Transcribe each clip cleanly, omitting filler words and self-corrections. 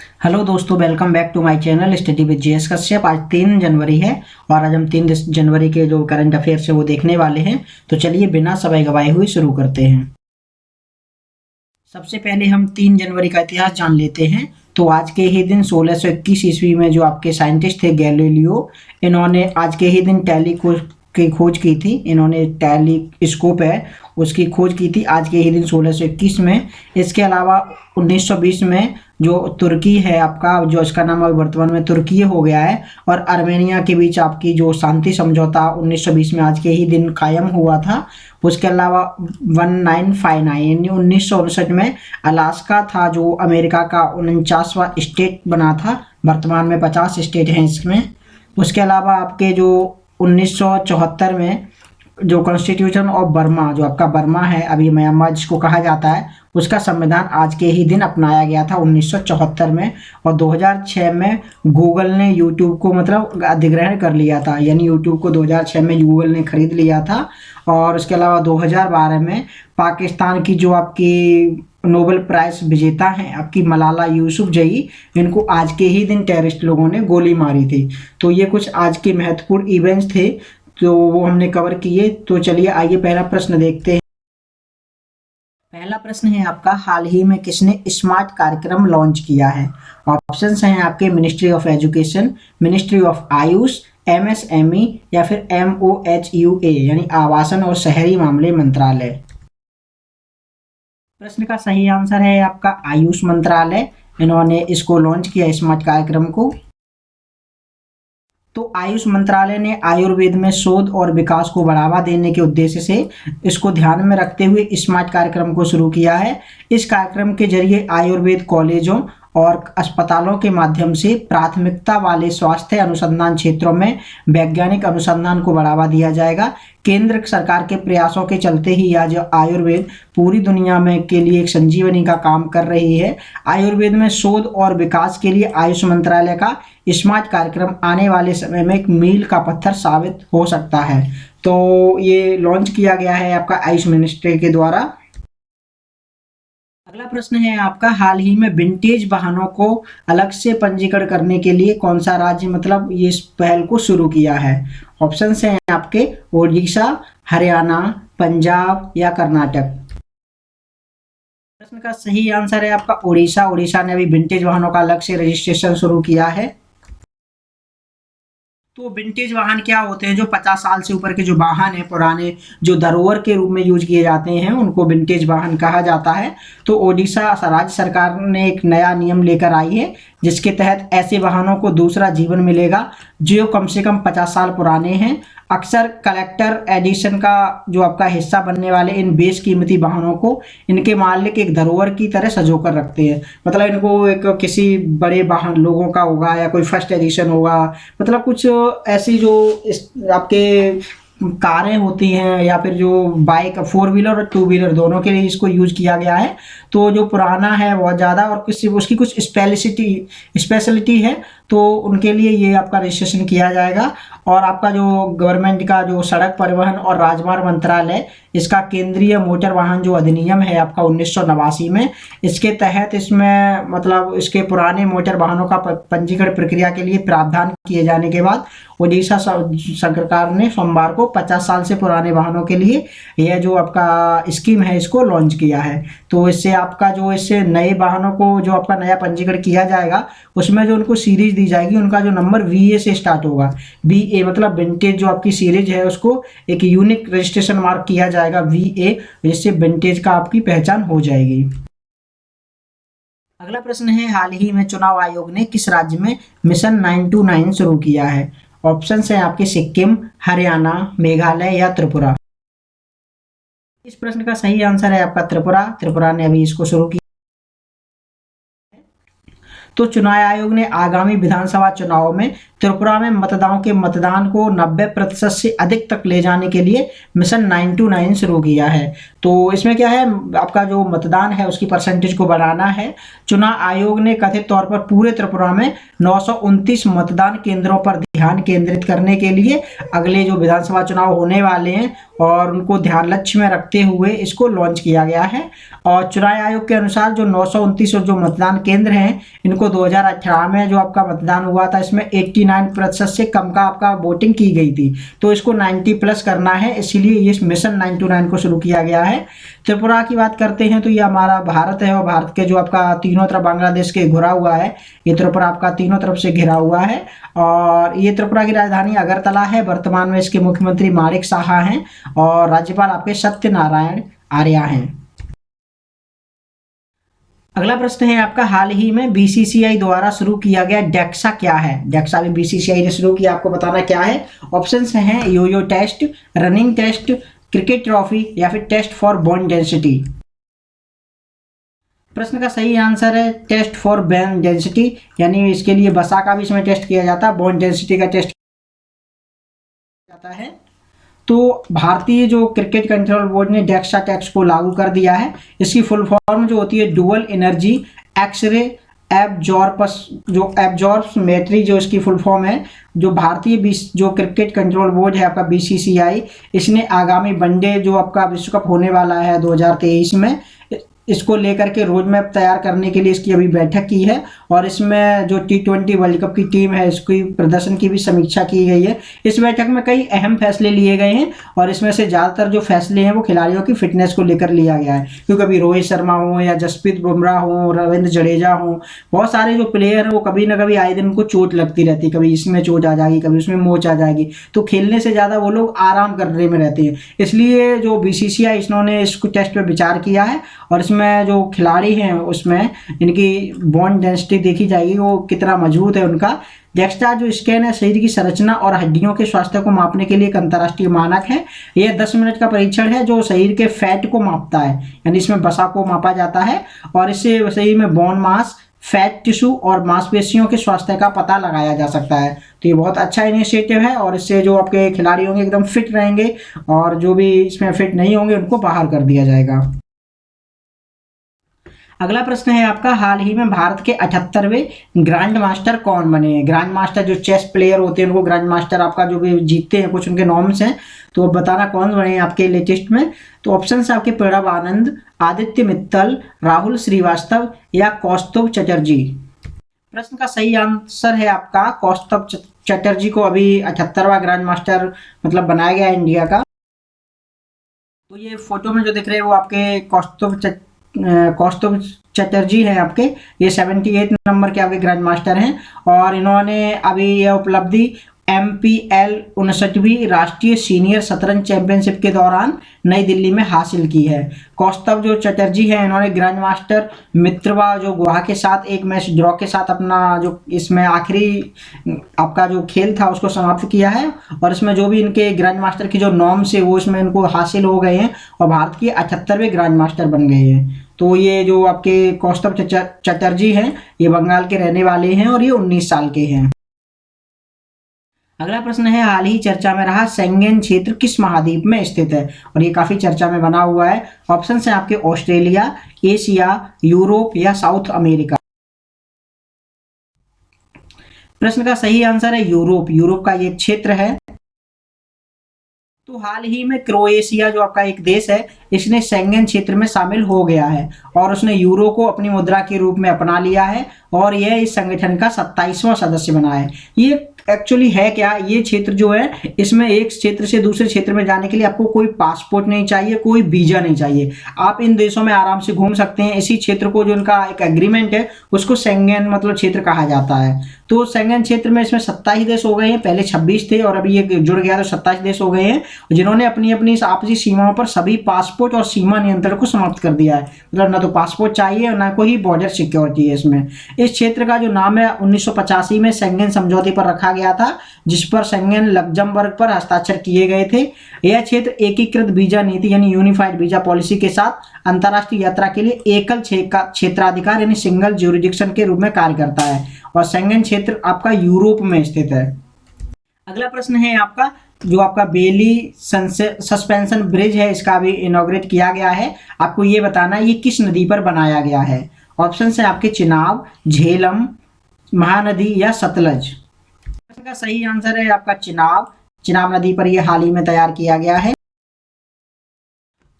Hello दोस्तों, welcome back to my channel study with J S Kashyap. आज 3 जनवरी है और आज हम 3 जनवरी के जो करंट अफेयर्स है वो देखने वाले हैं। तो चलिए बिना समय गवाए हुए शुरू करते हैं। सबसे पहले हम 3 जनवरी का इतिहास जान लेते हैं। तो आज के ही दिन 1621 ईस्वी में जो आपके साइंटिस्ट थे गैलीलियो, इन्होंने आज के ही दिन टेलीस्कोप की खोज की थी। इन्होंने टेलीस्कोप है उसकी खोज की थी आज के ही दिन 1621 में। इसके अलावा 1920 में जो तुर्की है आपका, जो इसका नाम अब वर्तमान में तुर्की हो गया है, और अर्मेनिया के बीच आपकी जो शांति समझौता 1920 में आज के ही दिन कायम हुआ था। उसके अलावा 1959 यानी 1959 में अलास्का था जो अमेरिका का 49वां स्टेट बना था। वर्तमान में 50 स्टेट हैं इसमें। उसके अलावा आपके जो 1974 में जो कॉन्स्टिट्यूशन ऑफ बर्मा, जो आपका बर्मा है अभी म्यांमार जिसको कहा जाता है, उसका संविधान आज के ही दिन अपनाया गया था 1974 में। और 2006 में गूगल ने यूट्यूब को मतलब अधिग्रहण कर लिया था, यानी यूट्यूब को 2006 में गूगल ने खरीद लिया था। और उसके अलावा 2012 में पाकिस्तान की जो आपकी नोबेल प्राइज विजेता हैं आपकी मलाला यूसुफजई, इनको आज के ही दिन टेररिस्ट लोगों ने गोली मारी थी। तो ये कुछ आज के महत्वपूर्ण इवेंट्स थे तो वो हमने कवर किए। तो चलिए आइए पहला प्रश्न देखते हैं। पहला प्रश्न है आपका, हाल ही में किसने स्मार्ट कार्यक्रम लॉन्च किया है? ऑप्शंस हैं आपके ministry of education, ministry of Ayush, MSME या फिर MOHUA यानी आवासन और शहरी मामले मंत्रालय। प्रश्न का सही आंसर है आपका आयुष मंत्रालय। इन्होंने इसको लॉन्च किया स्मार्ट कार्यक्रम को। तो आयुष मंत्रालय ने आयुर्वेद में शोध और विकास को बढ़ावा देने के उद्देश्य से इसको ध्यान में रखते हुए स्मार्ट कार्यक्रम को शुरू किया है। इस कार्यक्रम के जरिए आयुर्वेद कॉलेजों और अस्पतालों के माध्यम से प्राथमिकता वाले स्वास्थ्य अनुसंधान क्षेत्रों में वैज्ञानिक अनुसंधान को बढ़ावा दिया जाएगा। केंद्र सरकार के प्रयासों के चलते ही आज आयुर्वेद पूरी दुनिया में के लिए एक संजीवनी का काम कर रही है। आयुर्वेद में शोध और विकास के लिए आयुष मंत्रालय का स्मार्ट कार्यक्रम आने वाले समय में एक मील का पत्थर साबित हो सकता है। तो ये लॉन्च किया गया है आपका आयुष मिनिस्ट्री के द्वारा। अगला प्रश्न है आपका, हाल ही में विंटेज वाहनों को अलग से पंजीकरण करने के लिए कौन सा राज्य मतलब ये इस पहल को शुरू किया है? ऑप्शंस हैं आपके ओडिशा, हरियाणा, पंजाब या कर्नाटक। प्रश्न का सही आंसर है आपका ओडिशा। ओडिशा ने अभी विंटेज वाहनों का अलग से रजिस्ट्रेशन शुरू किया है। तो विंटेज वाहन क्या होते हैं? जो 50 साल से ऊपर के जो वाहन है, पुराने जो धरोहर के रूप में यूज किए जाते हैं, उनको विंटेज वाहन कहा जाता है। तो ओडिशा राज्य सरकार ने एक नया नियम लेकर आई है जिसके तहत ऐसे वाहनों को दूसरा जीवन मिलेगा जो कम से कम 50 साल पुराने हैं। अक्सर कलेक्टर एडिशन का जो आपका हिस्सा बनने वाले इन बेशकीमती वाहनों को इनके मालिक एक धरोहर की तरह सजोकर रखते हैं। मतलब इनको एक किसी बड़े वाहन लोगों का होगा या कोई फर्स्ट एडिशन होगा, मतलब कुछ ऐसी जो आपके कारें होती हैं या फिर जो बाइक 4 व्हीलर और 2 व्हीलर दोनों के लिए इसको यूज किया गया है। तो जो पुराना है बहुत ज़्यादा और किसी उसकी कुछ स्पेशलिटी है तो उनके लिए ये आपका रजिस्ट्रेशन किया जाएगा। और आपका जो गवर्नमेंट का जो सड़क परिवहन और राजमार्ग मंत्रालय, इसका केंद्रीय मोटर वाहन जो अधिनियम है आपका 1989 में, इसके तहत इसमें मतलब इसके पुराने मोटर वाहनों का पंजीकरण प्रक्रिया के लिए प्रावधान किए जाने के बाद ओडिशा सरकार ने सोमवार को 50 साल से पुराने वाहनों के लिए यह जो आपका स्कीम है इसको लॉन्च किया है। तो इससे आपका जो इससे नए वाहनों को जो आपका नया पंजीकरण किया जाएगा उसमें जो उनको सीरीज दी जाएगी उनका जो नंबर VA से स्टार्ट होगा। VA मतलब विंटेज जो आपकी सीरीज है उसको एक यूनिक रजिस्ट्रेशन मार्क किया जाएगा VA, जिससे विंटेज का आपकी पहचान हो जाएगी। अगला प्रश्न है, हाल ही में चुनाव आयोग ने किस राज्य में मिशन 929 शुरू किया है? ऑप्शंस हैं आपके सिक्किम, हरियाणा, मेघालय या त्रिपुरा। इस प्रश्न का सही आंसर है आपका त्रिपुरा। त्रिपुरा ने अभी इसको शुरू किया। तो चुनाव आयोग ने आगामी विधानसभा चुनाव में त्रिपुरा में मतदाताओं के मतदान को 90% से अधिक तक ले जाने के लिए मिशन 929 शुरू किया है। तो इसमें क्या है, आपका जो मतदान है उसकी परसेंटेज को बढ़ाना है। चुनाव आयोग ने कथित तौर पर पूरे त्रिपुरा में 929 मतदान केंद्रों पर ध्यान केंद्रित करने के लिए अगले जो विधानसभा चुनाव होने वाले हैं और उनको ध्यान लक्ष्य में रखते हुए इसको लॉन्च किया गया है। और चुनाव आयोग के अनुसार जो 929 जो मतदान केंद्र हैं, इनको 2018 में जो आपका मतदान हुआ था, इसमें 89% से कम का आपका वोटिंग की गई थी, तो इसको 90 प्लस करना है, इसीलिए इस मिशन 929 को शुरू किया गया है। त्रिपुरा की बात करते हैं तो ये हमारा भारत है, और भारत के जो आपका तीनों तरफ बांग्लादेश के घिरा हुआ है, ये त्रिपुरा आपका तीनों तरफ से घिरा हुआ है। और ये त्रिपुरा की राजधानी अगरतला है। वर्तमान में इसके मुख्यमंत्री माणिक साहा हैं और राज्यपाल आपके सत्यनारायण आर्य हैं। अगला प्रश्न है आपका, हाल ही में बीसीसीआई द्वारा शुरू किया गया डेक्सा क्या है? डेक्सा भी बीसीसीआई ने शुरू किया, आपको बताना क्या है। ऑप्शंस हैं yoyo test, running test, cricket trophy या फिर टेस्ट फॉर बोन डेंसिटी। प्रश्न का सही आंसर है टेस्ट फॉर बोन डेंसिटी, यानी इसके लिए वसा का भी इसमें टेस्ट किया जाता है, बोन डेंसिटी का टेस्ट जाता है। तो भारतीय जो क्रिकेट कंट्रोल बोर्ड ने डेक्सा टेक्स को लागू कर दिया है। इसकी फुल फॉर्म जो होती है डुअल एनर्जी एक्सरे एब्जॉर्प्शमेट्री, जो इसकी फुल फॉर्म है। जो भारतीय जो क्रिकेट कंट्रोल बोर्ड है आपका बीसीसीआई, इसने आगामी वनडे जो आपका विश्व कप होने वाला है 2023 में, इसको लेकर के रोड मैप तैयार करने के लिए इसकी अभी बैठक की है। और इसमें जो T20 वर्ल्ड कप की टीम है, इसकी प्रदर्शन की भी समीक्षा की गई है। इस बैठक में कई अहम फैसले लिए गए हैं और इसमें से ज़्यादातर जो फैसले हैं वो खिलाड़ियों की फिटनेस को लेकर लिया गया है, क्योंकि कभी रोहित शर्मा हो या जसप्रीत बुमराह हो, रविंद्र जडेजा हो, बहुत सारे जो प्लेयर हैं वो कभी ना कभी आए दिन उनको चोट लगती रहती है, कभी इसमें चोट आ जाएगी, कभी उसमें मोच आ जाएगी, तो खेलने से ज़्यादा वो लोग आराम करने में रहते हैं। इसलिए जो बीसीसीआई इन्होंने इसको टेस्ट पर विचार किया है और इसमें जो खिलाड़ी हैं उसमें इनकी बोन डेंसिटी देखी जाएगी, वो कितना मजबूत है उनका। डेक्सा जो स्कैन है शरीर की संरचना और हड्डियों के स्वास्थ्य को मापने के लिए एक अंतर्राष्ट्रीय मानक है। यह 10 मिनट का परीक्षण है जो शरीर के फैट को मापता है, यानी इसमें वसा को मापा जाता है और इससे शरीर में बोन मास, फैट टिश्यू और मांसपेशियों के स्वास्थ्य का पता लगाया जा सकता है। तो ये बहुत अच्छा इनिशिएटिव है और इससे जो आपके खिलाड़ी होंगे एकदम फिट रहेंगे और जो भी इसमें फिट नहीं होंगे उनको बाहर कर दिया जाएगा। अगला प्रश्न है आपका, हाल ही में भारत के 78वें ग्रैंड मास्टर कौन बने हैं? ग्रैंड मास्टर जो चेस प्लेयर होते हैं उनको ग्रैंड मास्टर आपका जो भी जीतते हैं, कुछ उनके नॉर्म्स हैं, तो बताना कौन बने हैं आपके लेटेस्ट में। तो ऑप्शन है आपके प्रणव आनंद, आदित्य मित्तल, राहुल श्रीवास्तव या कौस्तुभ चटर्जी। प्रश्न का सही आंसर है आपका कौस्तुभ चटर्जी को अभी 78वां ग्रैंड मास्टर मतलब बनाया गया है इंडिया का। तो ये फोटो में जो दिख रहे हैं वो आपके कौस्तुभ चटर्जी हैं आपके, ये 78 नंबर के आपके ग्रैंड मास्टर हैं और इन्होंने अभी यह उपलब्धि MPL 59वीं राष्ट्रीय सीनियर शतरंज चैंपियनशिप के दौरान नई दिल्ली में हासिल की है। कौस्तुभ जो चटर्जी हैं इन्होंने ग्रैंड मास्टर मित्रवा जो गुहा के साथ एक मैच ड्रॉ के साथ अपना जो इसमें आखिरी आपका जो खेल था उसको समाप्त किया है और इसमें जो भी इनके ग्रैंड मास्टर की जो नॉर्म्स है वो इसमें इनको हासिल हो गए हैं और भारत के 78वें ग्रैंड मास्टर बन गए हैं। तो ये जो आपके कौस्तुभ चटर्जी हैं ये बंगाल के रहने वाले हैं और ये 19 साल के हैं। अगला प्रश्न है, हाल ही चर्चा में रहा शेंगेन क्षेत्र किस महाद्वीप में स्थित है? और ये काफी चर्चा में बना हुआ है। ऑप्शन है आपके ऑस्ट्रेलिया, एशिया, यूरोप या साउथ अमेरिका। प्रश्न का सही आंसर है यूरोप। यूरोप का ये क्षेत्र है। तो हाल ही में क्रोएशिया जो आपका एक देश है इसने शेंगेन क्षेत्र में शामिल हो गया है और उसने यूरो को अपनी मुद्रा के रूप में अपना लिया है और यह इस संगठन का 27वां सदस्य बना है। ये एक्चुअली है क्या, ये क्षेत्र जो है इसमें एक क्षेत्र से दूसरे क्षेत्र में जाने के लिए आपको कोई पासपोर्ट नहीं चाहिए, कोई वीजा नहीं चाहिए, आप इन देशों में आराम से घूम सकते हैं। इसी क्षेत्र को जो उनका एक एग्रीमेंट है उसको शेंगेन मतलब क्षेत्र कहा जाता है। तो शेंगेन क्षेत्र में इसमें 27 देश हो गए हैं, पहले 26 थे और अभी ये जुड़ गया तो 27 देश हो गए हैं जिन्होंने अपनी अपनी आपसी सीमाओं पर सभी पासपोर्ट और सीमा नियंत्रण को समाप्त कर दिया है। मतलब ना तो पासपोर्ट चाहिए और ना कोई बॉर्डर सिक्योरिटी है इसमें। इस क्षेत्र का जो नाम है 1985 में शेंगेन समझौते पर रखा गया था जिस पर शेंगेन लक्जमबर्ग पर हस्ताक्षर किए गए थे। यह क्षेत्र एकीकृत वीजा नीति यानी यूनिफाइड वीजा पॉलिसी के साथ अंतर्राष्ट्रीय यात्रा के लिए एकल क्षेत्राधिकार यानी सिंगल ज्यूरिडिक्शन के रूप में कार्य करता है और शेंगेन क्षेत्र आपका यूरोप में स्थित है। अगला प्रश्न है आपका, जो आपका बेली सस्पेंशन ब्रिज है इसका भी इनॉग्रेट किया गया है। आपको ये बताना है ये किस नदी पर बनाया गया है। ऑप्शन है आपके चिनाब, झेलम, महानदी या सतलज। इसका सही आंसर है आपका चिनाब। चिनाब नदी पर यह हाल ही में तैयार किया गया है।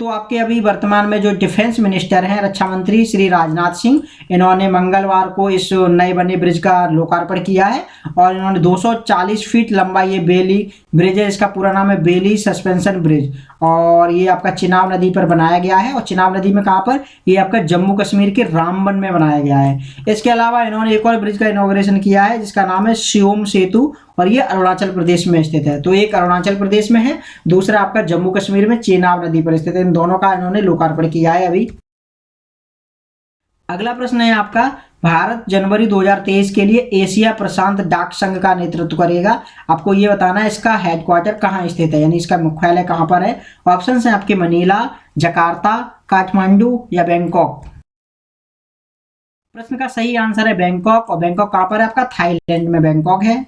तो आपके अभी वर्तमान में जो डिफेंस मिनिस्टर हैं, रक्षा मंत्री श्री राजनाथ सिंह, इन्होंने मंगलवार को इस नए बने ब्रिज का लोकार्पण किया है और इन्होंने 240 फीट लंबा ये बेली ब्रिज है। इसका पूरा नाम है बेली सस्पेंशन ब्रिज और ये आपका चिनाब नदी पर बनाया गया है। और चिनाब नदी में कहाँ पर? ये आपका जम्मू कश्मीर के रामबन में बनाया गया है। इसके अलावा इन्होंने एक और ब्रिज का इनॉग्रेशन किया है जिसका नाम है शियोम सेतु और ये अरुणाचल प्रदेश में स्थित है। तो एक अरुणाचल प्रदेश में है, दूसरा आपका जम्मू कश्मीर में चेनाब नदी पर स्थित है। इन दोनों का इन्होंने लोकार्पण किया है अभी। अगला प्रश्न है आपका, भारत जनवरी 2023 के लिए एशिया प्रशांत डाक संघ का नेतृत्व करेगा। आपको ये बताना है इसका हेडक्वार्टर कहाँ स्थित है, यानी इसका मुख्यालय कहाँ पर है। ऑप्शन है आपके मनीला, जकार्ता, काठमांडू या बैंकॉक। प्रश्न का सही आंसर है बैंकॉक। और बैंकॉक कहाँ पर है आपका? थाईलैंड में बैंकॉक है।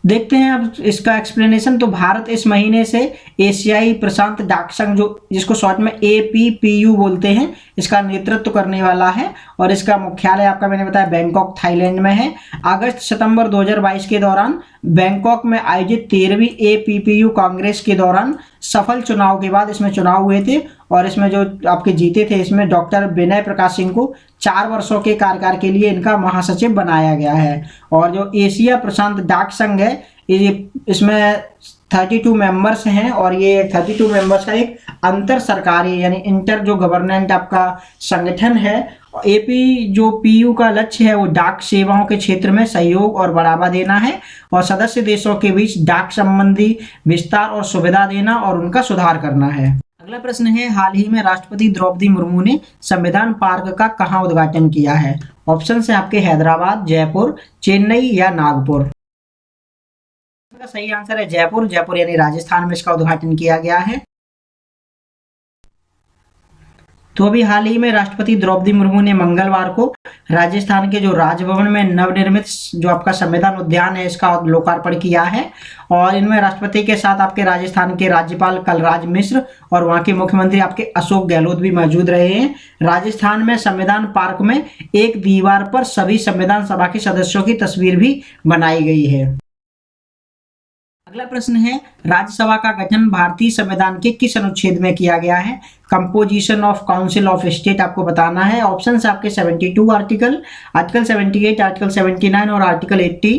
देखते हैं अब इसका एक्सप्लेनेशन। तो भारत इस महीने से एशियाई प्रशांत डाक संघ, जो जिसको शॉर्ट में APPU बोलते हैं, इसका नेतृत्व करने वाला है और इसका मुख्यालय आपका मैंने बताया बैंकॉक थाईलैंड में है। अगस्त सितंबर 2022 के दौरान बैंकॉक में आयोजित 13वीं APPU कांग्रेस के दौरान सफल चुनाव के बाद इसमें चुनाव हुए थे और इसमें जो आपके जीते थे, इसमें डॉक्टर विनय प्रकाश सिंह को 4 वर्षों के कार्यकाल के लिए इनका महासचिव बनाया गया है। और जो एशिया प्रशांत डाक संघ है, ये इसमें 32 मेंबर्स हैं और ये 32 मेंबर्स का एक अंतर सरकारी यानी इंटर जो गवर्नमेंट आपका संगठन है। एपी जो PU का लक्ष्य है वो डाक सेवाओं के क्षेत्र में सहयोग और बढ़ावा देना है और सदस्य देशों के बीच डाक संबंधी विस्तार और सुविधा देना और उनका सुधार करना है। अगला प्रश्न है, हाल ही में राष्ट्रपति द्रौपदी मुर्मू ने संविधान पार्क का कहाँ उद्घाटन किया है। ऑप्शन है आपके हैदराबाद, जयपुर, चेन्नई या नागपुर। इसका सही आंसर है जयपुर। जयपुर यानी राजस्थान में इसका उद्घाटन किया गया है। तो अभी हाल ही में राष्ट्रपति द्रौपदी मुर्मू ने मंगलवार को राजस्थान के जो राजभवन में नवनिर्मित जो आपका संविधान उद्यान है इसका लोकार्पण किया है। और इनमें राष्ट्रपति के साथ आपके राजस्थान के राज्यपाल कलराज मिश्र और वहां के मुख्यमंत्री आपके अशोक गहलोत भी मौजूद रहे हैं। राजस्थान में संविधान पार्क में एक दीवार पर सभी संविधान सभा के सदस्यों की तस्वीर भी बनाई गई है। अगला प्रश्न है, राज्यसभा का गठन भारतीय संविधान के किस अनुच्छेद में किया गया है। Composition of council of state आपको बताना है। ऑप्शन है आपके 72 आर्टिकल 78, आर्टिकल 79 और आर्टिकल 80।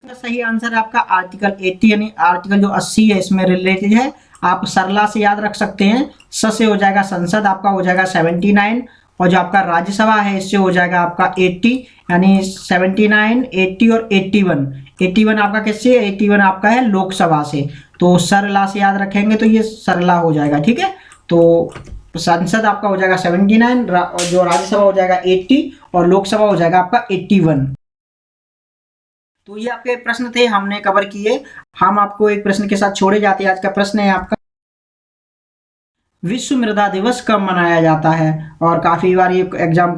सही आंसर है आपका आर्टिकल 80 यानी आर्टिकल जो 80 है इसमें रिलेटेड है। आप सरला से याद रख सकते हैं। स से हो जाएगा संसद, आपका हो जाएगा 79 और जो आपका राज्यसभा है इससे हो जाएगा आपका 80 यानी 79, 80 और 81 आपका किससे? 81 आपका है लोकसभा से। तो सरला से याद रखेंगे तो ये सरला हो जाएगा, ठीक है। तो संसद आपका हो जाएगा 79, जो राज्यसभा हो जाएगा 80 और लोकसभा हो जाएगा आपका 81। तो ये आपके प्रश्न थे, हमने कवर किए। हम आपको एक प्रश्न के साथ छोड़े जाते हैं। आज का प्रश्न है आपका, विश्व मृदा दिवस कब मनाया जाता है। और काफ़ी बार ये एग्जाम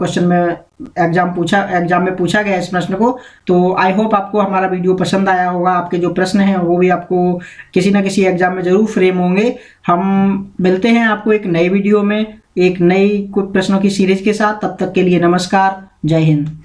में पूछा गया इस प्रश्न को। तो आई होप आपको हमारा वीडियो पसंद आया होगा। आपके जो प्रश्न हैं वो भी आपको किसी ना किसी एग्जाम में जरूर फ्रेम होंगे। हम मिलते हैं आपको एक नई वीडियो में एक नई कुछ प्रश्नों की सीरीज के साथ। तब तक के लिए नमस्कार, जय हिंद।